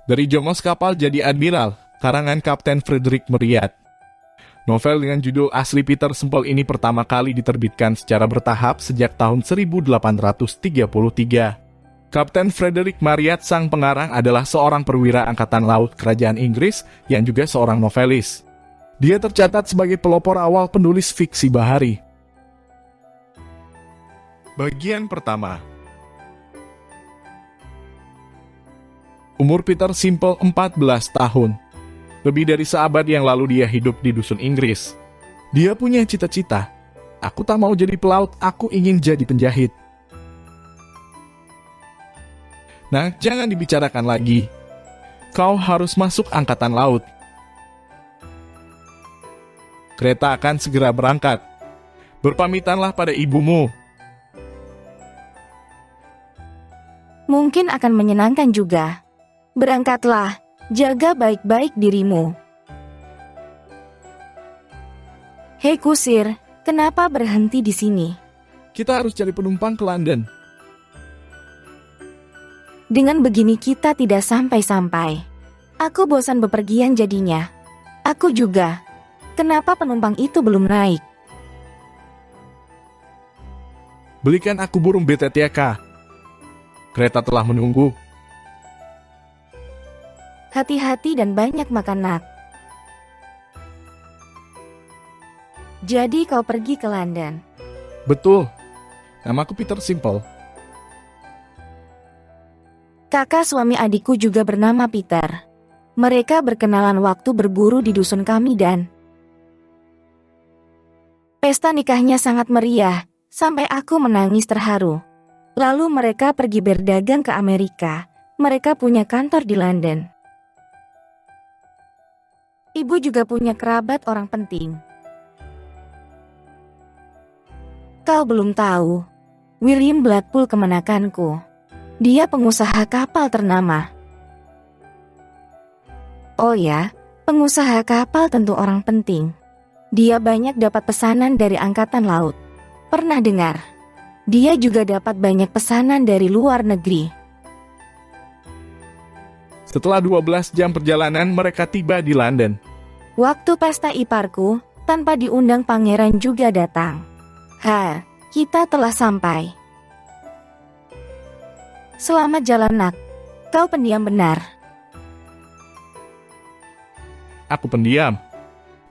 Dari Jongos Kapal Jadi Admiral, karangan Kapten Frederick Marryat. Novel dengan judul asli Peter Simple ini pertama kali diterbitkan secara bertahap sejak tahun 1833. Kapten Frederick Marryat sang pengarang adalah seorang perwira angkatan laut kerajaan Inggris yang juga seorang novelis. Dia tercatat sebagai pelopor awal penulis fiksi bahari. Bagian pertama. Umur Peter Simple 14 tahun. Lebih dari seabad yang lalu dia hidup di dusun Inggris. Dia punya cita-cita. Aku tak mau jadi pelaut, aku ingin jadi penjahit. Nah, jangan dibicarakan lagi. Kau harus masuk angkatan laut. Kereta akan segera berangkat. Berpamitanlah pada ibumu. Mungkin akan menyenangkan juga. Berangkatlah, jaga baik-baik dirimu. Hei kusir, kenapa berhenti di sini? Kita harus cari penumpang ke London. Dengan begini kita tidak sampai-sampai. Aku bosan bepergian jadinya. Aku juga. Kenapa penumpang itu belum naik? Belikan aku burung BTTK. Kereta telah menunggu. Hati-hati dan banyak makan nak. Jadi kau pergi ke London. Betul. Namaku Peter Simple. Kakak suami adikku juga bernama Peter. Mereka berkenalan waktu berburu di dusun kami dan pesta nikahnya sangat meriah, sampai aku menangis terharu. Lalu mereka pergi berdagang ke Amerika. Mereka punya kantor di London. Ibu juga punya kerabat orang penting. Kau belum tahu, William Blackpool kemenakanku. Dia pengusaha kapal ternama. Oh ya, pengusaha kapal tentu orang penting. Dia banyak dapat pesanan dari angkatan laut. Pernah dengar? Dia juga dapat banyak pesanan dari luar negeri. Setelah 12 jam perjalanan, mereka tiba di London. Waktu pesta iparku, tanpa diundang pangeran juga datang. Kita telah sampai. Selamat jalan nak, kau pendiam benar. Aku pendiam.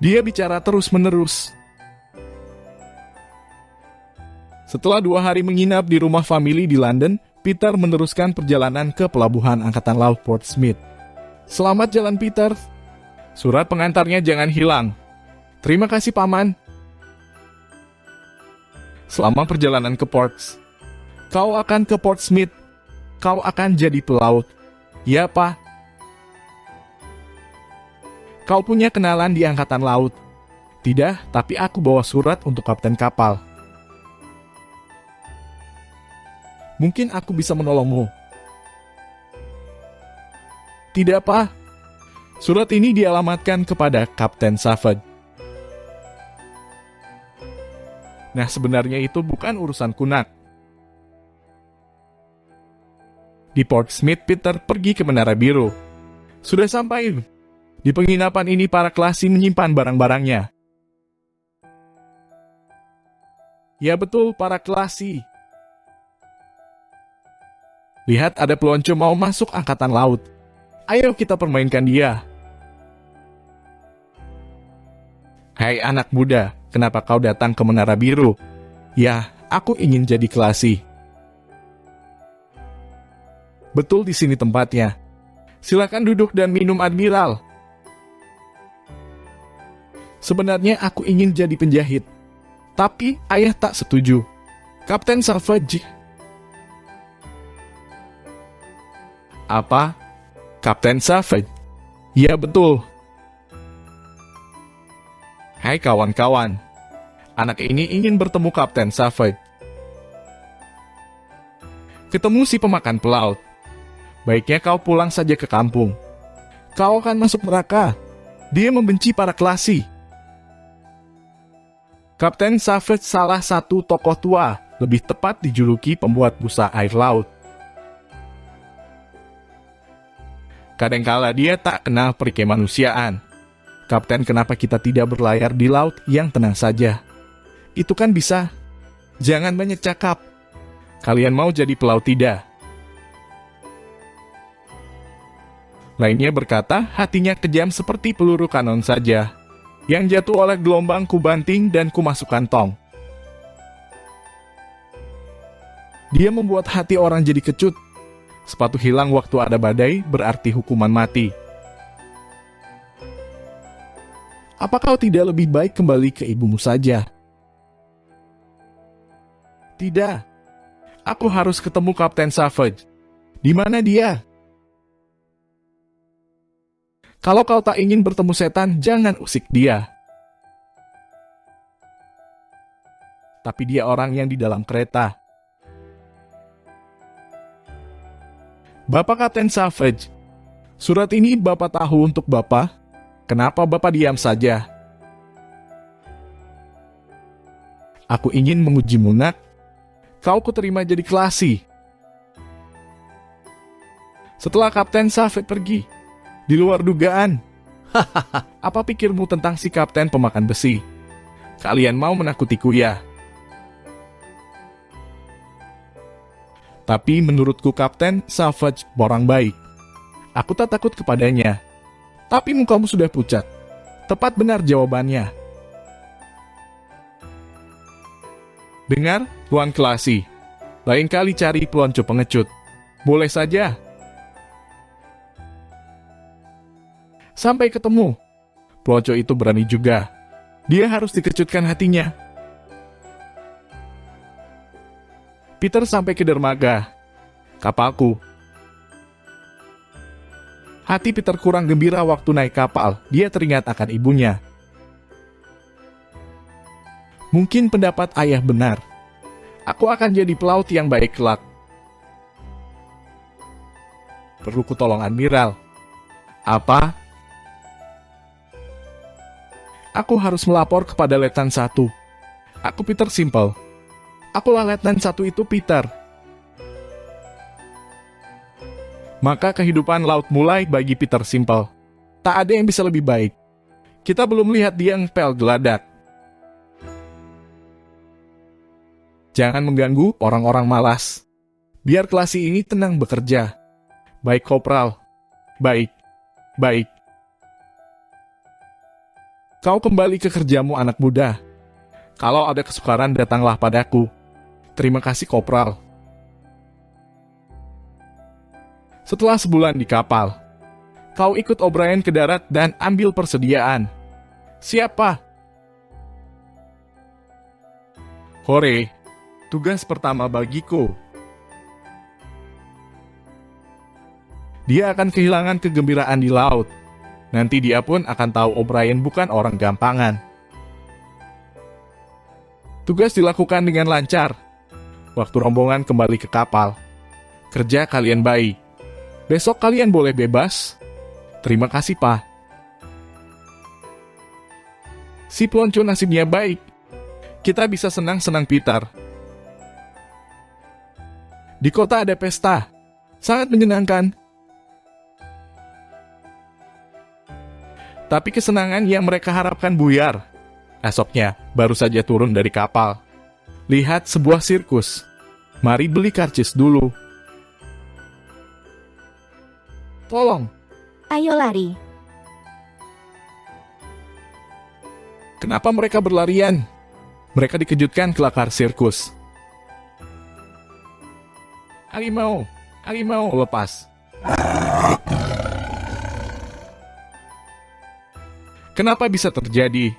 Dia bicara terus-menerus. Setelah 2 hari menginap di rumah famili di London, Peter meneruskan perjalanan ke pelabuhan Angkatan Laut Portsmouth. Selamat jalan Peter. Surat pengantarnya jangan hilang. Terima kasih paman. Selama perjalanan ke Ports. Kau akan ke Portsmouth. Kau akan jadi pelaut. Ya pak. Kau punya kenalan di Angkatan Laut. Tidak, tapi aku bawa surat untuk kapten kapal. Mungkin aku bisa menolongmu. Tidak, Pak. Surat ini dialamatkan kepada Kapten Savage. Nah, sebenarnya itu bukan urusan kunak. Di Portsmouth, Peter pergi ke Menara Biru. Sudah sampai. Di penginapan ini para kelasi menyimpan barang-barangnya. Ya betul, para kelasi. Lihat ada pelonco mau masuk angkatan laut. Ayo kita permainkan dia. Hai anak muda, kenapa kau datang ke Menara Biru? Ya, aku ingin jadi kelasi. Betul di sini tempatnya. Silakan duduk dan minum Admiral. Sebenarnya aku ingin jadi penjahit. Tapi ayah tak setuju. Kapten Savage. Apa? Kapten Savage? Ya betul. Hai kawan-kawan. Anak ini ingin bertemu Kapten Savage. Ketemu si pemakan pelaut. Baiknya kau pulang saja ke kampung. Kau akan masuk neraka. Dia membenci para kelasi. Kapten Savage salah satu tokoh tua, lebih tepat dijuluki pembuat busa air laut. Kadangkala dia tak kenal peri kemanusiaan. Kapten, kenapa kita tidak berlayar di laut yang tenang saja? Itu kan bisa. Jangan banyak cakap. Kalian mau jadi pelaut tidak? Lainnya berkata, hatinya kejam seperti peluru kanon saja, yang jatuh oleh gelombang ku banting dan ku masukkan tong. Dia membuat hati orang jadi kecut. Sepatu hilang waktu ada badai berarti hukuman mati. Apa kau tidak lebih baik kembali ke ibumu saja? Tidak. Aku harus ketemu Kapten Savage. Di mana dia? Kalau kau tak ingin bertemu setan, jangan usik dia. Tapi dia orang yang di dalam kereta. Bapak Kapten Savage, surat ini Bapak tahu untuk Bapak. Kenapa Bapak diam saja? Aku ingin mengujimu, nak. Kau kuterima jadi kelasi. Setelah Kapten Savage pergi, di luar dugaan. Apa pikirmu tentang si kapten pemakan besi? Kalian mau menakutiku ya? Tapi menurutku Kapten Savage orang baik. Aku tak takut kepadanya. Tapi mukamu sudah pucat. Tepat benar jawabannya. Dengar, Tuan Kelasi. Lain kali cari pelonco pengecut. Boleh saja. Sampai ketemu. Pelonco itu berani juga. Dia harus dikejutkan hatinya. Peter sampai ke dermaga. Kapalku. Hati Peter kurang gembira waktu naik kapal. Dia teringat akan ibunya. Mungkin pendapat ayah benar. Aku akan jadi pelaut yang baik kelak. Perlu ku tolong Admiral. Apa? Aku harus melapor kepada Letnan 1. Aku Peter Simple. Akulah Letnan 1 itu, Peter. Maka kehidupan laut mulai bagi Peter Simple. Tak ada yang bisa lebih baik. Kita belum lihat dia ngepel geladak. Jangan mengganggu orang-orang malas. Biar Kelasi ini tenang bekerja. Baik, Kopral. Baik. Baik. Kau kembali ke kerjamu, anak muda. Kalau ada kesukaran, datanglah padaku. Terima kasih, Kopral. Setelah sebulan di kapal, kau ikut O'Brien ke darat dan ambil persediaan. Siapa? Hore, tugas pertama bagiku. Dia akan kehilangan kegembiraan di laut. Nanti dia pun akan tahu O'Brien bukan orang gampangan. Tugas dilakukan dengan lancar. Waktu rombongan kembali ke kapal. Kerja kalian baik. Besok kalian boleh bebas. Terima kasih, Pak. Si pelonco nasibnya baik. Kita bisa senang-senang, Peter. Di kota ada pesta. Sangat menyenangkan. Tapi kesenangan yang mereka harapkan buyar. Esoknya, baru saja turun dari kapal. Lihat sebuah sirkus. Mari beli karcis dulu. Tolong. Ayo lari. Kenapa mereka berlarian? Mereka dikejutkan kelakar sirkus. Harimau lepas. Kenapa bisa terjadi?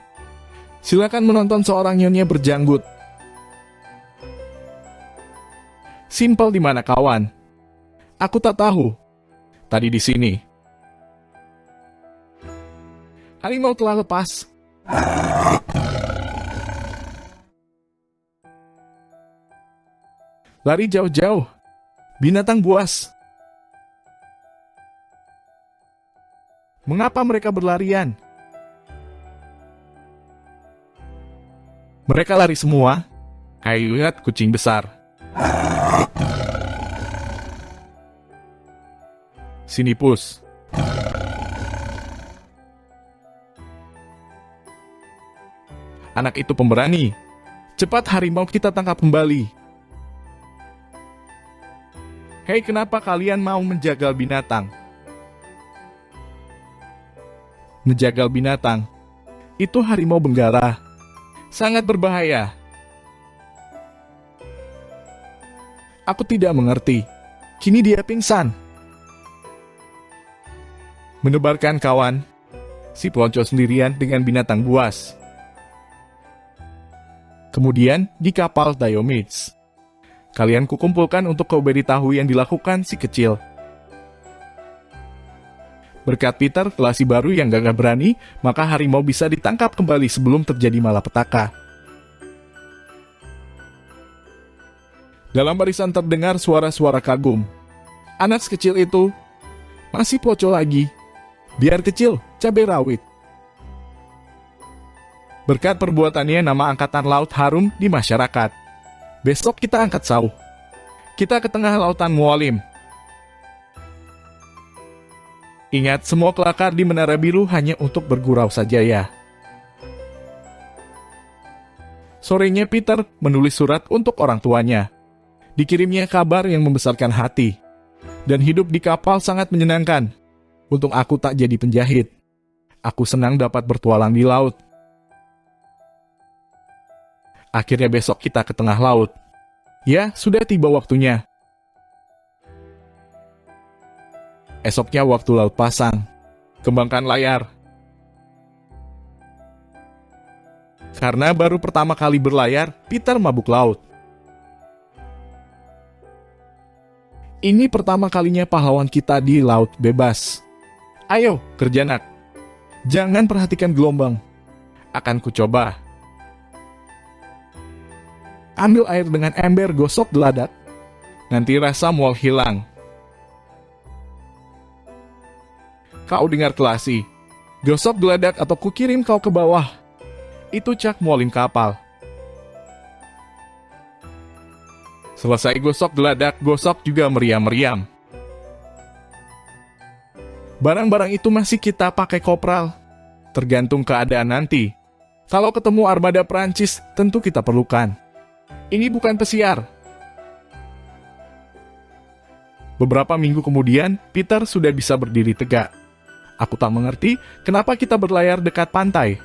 Silakan menonton seorang nyonya berjanggut. Simple di mana kawan? Aku tak tahu. Tadi di sini. Harimau telah lepas. Lari jauh-jauh. Binatang buas. Mengapa mereka berlarian? Mereka lari semua. Ayo lihat kucing besar. Sini, Pus. Anak itu pemberani. Cepat harimau kita tangkap kembali. Hei, kenapa kalian mau menjagal binatang? Menjagal binatang? Itu harimau benggala. Sangat berbahaya. Aku tidak mengerti. Kini dia pingsan. Menebarkan kawan, si pelonco sendirian dengan binatang buas. Kemudian di kapal Diomedes. Kalian kukumpulkan untuk kau beritahu yang dilakukan si kecil. Berkat Peter, Klasi baru yang gagah berani, maka harimau bisa ditangkap kembali sebelum terjadi malapetaka. Dalam barisan terdengar suara-suara kagum. Anak sekecil itu masih poco lagi. Biar kecil, cabai rawit. Berkat perbuatannya, nama Angkatan Laut harum di masyarakat. Besok kita angkat sauh. Kita ke tengah lautan Mualim. Ingat, semua kelakar di Menara Biru hanya untuk bergurau saja ya. Sorenya Peter menulis surat untuk orang tuanya. Dikirimnya kabar yang membesarkan hati. Dan hidup di kapal sangat menyenangkan. Untung aku tak jadi penjahit. Aku senang dapat bertualang di laut. Akhirnya besok kita ke tengah laut. Ya, sudah tiba waktunya. Esoknya waktu laut pasang. Kembangkan layar. Karena baru pertama kali berlayar, Peter mabuk laut. Ini pertama kalinya pahlawan kita di laut bebas. Ayo, kerja nak. Jangan perhatikan gelombang. Akan ku coba. Ambil air dengan ember, gosok geladak. Nanti rasa mual hilang. Kau dengar Klasi. Gosok geladak atau kukirim kau ke bawah. Itu cak mualin kapal. Selesai gosok geladak, gosok juga meriam-meriam. Barang-barang itu masih kita pakai kopral. Tergantung keadaan nanti. Kalau ketemu armada Prancis, tentu kita perlukan. Ini bukan pesiar. Beberapa minggu kemudian, Peter sudah bisa berdiri tegak. Aku tak mengerti kenapa kita berlayar dekat pantai.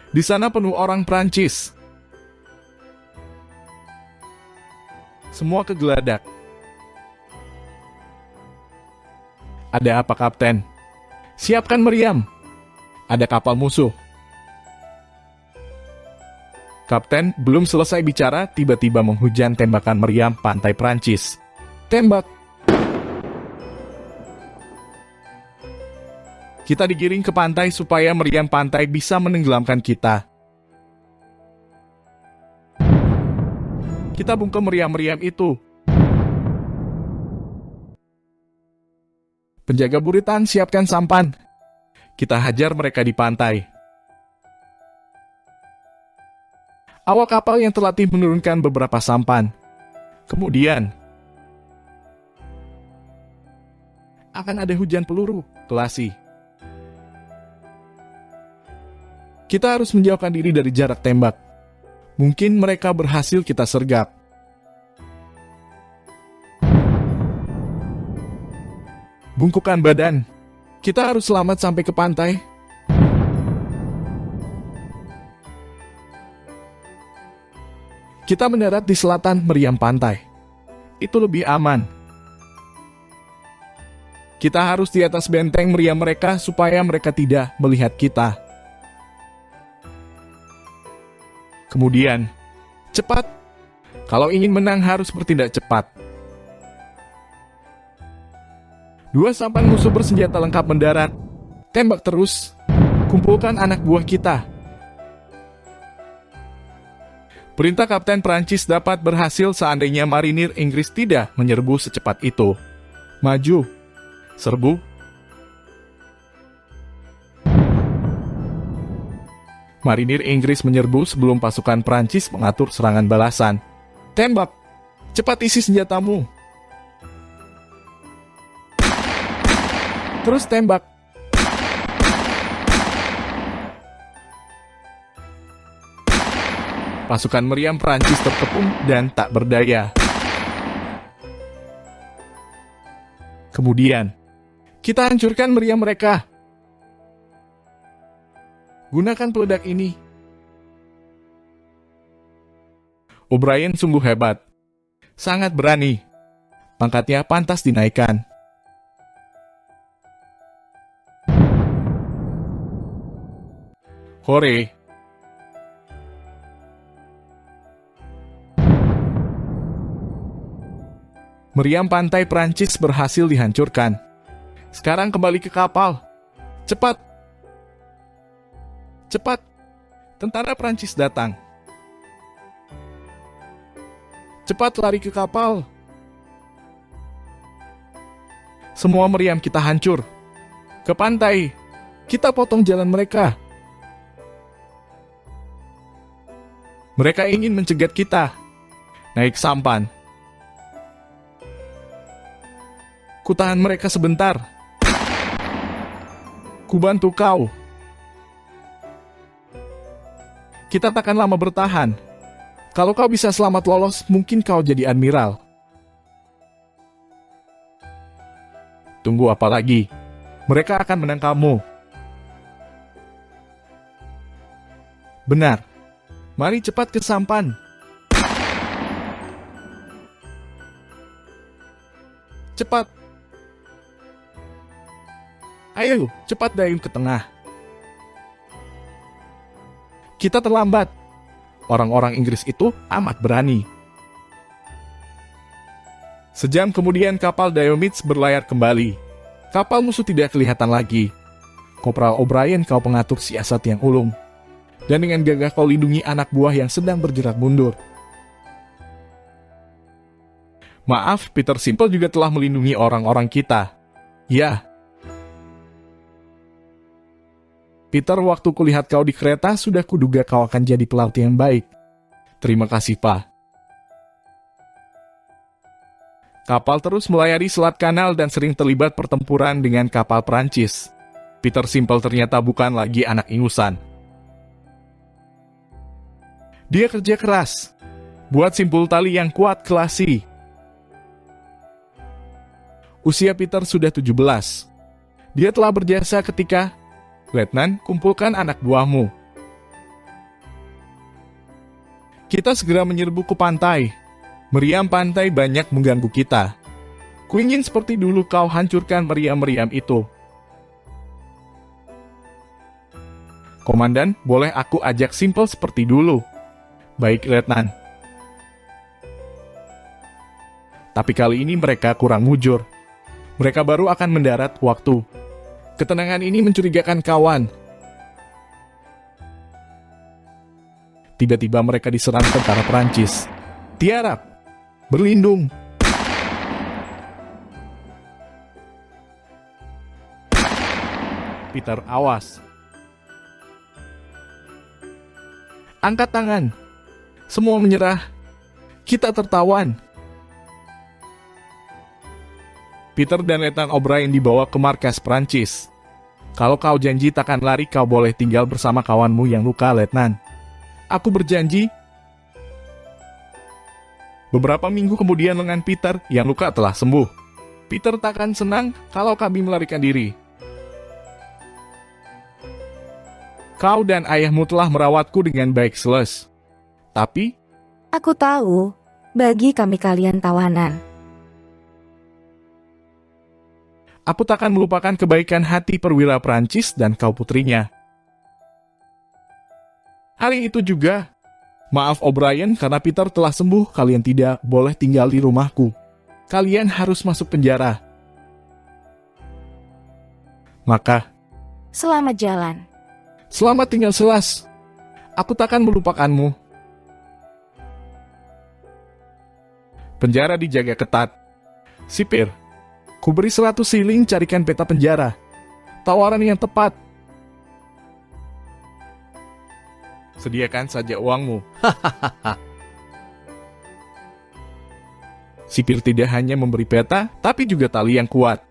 Di sana penuh orang Prancis. Semua kegeladak. Ada apa, Kapten? Siapkan meriam. Ada kapal musuh. Kapten belum selesai bicara, tiba-tiba menghujan tembakan meriam pantai Prancis. Tembak. Kita digiring ke pantai supaya meriam pantai bisa menenggelamkan kita. Kita bungkam meriam-meriam itu. Penjaga buritan, siapkan sampan. Kita hajar mereka di pantai. Awak kapal yang terlatih menurunkan beberapa sampan. Kemudian, akan ada hujan peluru, Klasi. Kita harus menjauhkan diri dari jarak tembak. Mungkin mereka berhasil kita sergap. Bungkukan badan. Kita harus selamat sampai ke pantai. Kita mendarat di selatan meriam pantai. Itu lebih aman. Kita harus di atas benteng meriam mereka supaya mereka tidak melihat kita. Kemudian, cepat. Kalau ingin menang harus bertindak cepat. 2 sampan musuh bersenjata lengkap mendarat. Tembak terus. Kumpulkan anak buah kita. Perintah Kapten Prancis dapat berhasil seandainya marinir Inggris tidak menyerbu secepat itu. Maju. Serbu. Marinir Inggris menyerbu sebelum pasukan Prancis mengatur serangan balasan. Tembak. Cepat isi senjatamu. Terus tembak. Pasukan meriam Prancis terkepung dan tak berdaya. Kemudian, kita hancurkan meriam mereka. Gunakan peledak ini. O'Brien sungguh hebat. Sangat berani. Pangkatnya pantas dinaikkan. Hore! Meriam pantai Prancis berhasil dihancurkan. Sekarang kembali ke kapal. Cepat! Cepat! Tentara Prancis datang. Cepat lari ke kapal. Semua meriam kita hancur. Ke pantai. Kita potong jalan mereka. Mereka ingin mencegat kita. Naik sampan. Kutahan mereka sebentar. Kubantu kau. Kita takkan lama bertahan. Kalau kau bisa selamat lolos, mungkin kau jadi admiral. Tunggu apa lagi? Mereka akan menangkapmu. Benar. Mari cepat ke sampan. Cepat. Ayo, cepat dayung ke tengah. Kita terlambat. Orang-orang Inggris itu amat berani. Sejam kemudian kapal Diomedes berlayar kembali. Kapal musuh tidak kelihatan lagi. Kopral O'Brien, kau pengatur siasat yang ulung. Dan dengan gagah kau lindungi anak buah yang sedang bergerak mundur. Maaf, Peter Simple juga telah melindungi orang-orang kita. Ya. Peter, waktu kulihat kau di kereta, sudah kuduga kau akan jadi pelaut yang baik. Terima kasih, Pak. Kapal terus melayari Selat Kanal dan sering terlibat pertempuran dengan kapal Prancis. Peter Simple ternyata bukan lagi anak ingusan. Dia kerja keras, buat simpul tali yang kuat kelasi. Usia Peter sudah 17. Dia telah berjasa ketika, Letnan, kumpulkan anak buahmu. Kita segera menyerbu ke pantai. Meriam pantai banyak mengganggu kita. Kuingin seperti dulu kau hancurkan meriam-meriam itu. Komandan, boleh aku ajak Simple seperti dulu? Baik, Letnan. Tapi kali ini mereka kurang mujur. Mereka baru akan mendarat waktu. Ketenangan ini mencurigakan kawan. Tiba-tiba mereka diserang tentara Prancis. Tiarap, berlindung. Peter, awas. Angkat tangan. Semua menyerah. Kita tertawan. Peter dan Letnan O'Brien dibawa ke markas Prancis. Kalau kau janji takkan lari, kau boleh tinggal bersama kawanmu yang luka, Letnan. Aku berjanji. Beberapa minggu kemudian lengan Peter yang luka telah sembuh. Peter takkan senang kalau kami melarikan diri. Kau dan ayahmu telah merawatku dengan baik, Seles. Tapi, Aku tahu, bagi kami kalian tawanan. aku takkan melupakan kebaikan hati perwira Prancis dan kau putrinya. Hari itu juga, maaf O'Brien, karena Peter telah sembuh, kalian tidak boleh tinggal di rumahku. Kalian harus masuk penjara. Maka, Selamat jalan. selamat tinggal, Selas. Aku takkan melupakanmu. Penjara dijaga ketat. Sipir, kuberi 100 siling, carikan peta penjara. Tawaran yang tepat. Sediakan saja uangmu. Sipir tidak hanya memberi peta, tapi juga tali yang kuat.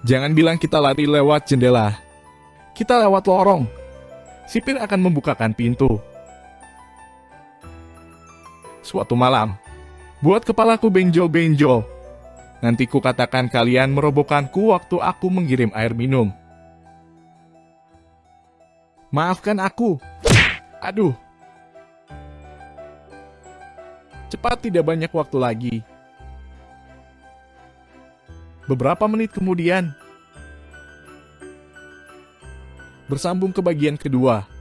Jangan bilang kita lari lewat jendela. Kita lewat lorong. Sipir akan membukakan pintu. Suatu malam, buat kepalaku benjol-benjol. Nanti ku katakan kalian merobohkanku waktu aku mengirim air minum. Maafkan aku. Aduh. Cepat, tidak banyak waktu lagi. Beberapa menit kemudian, bersambung ke bagian kedua.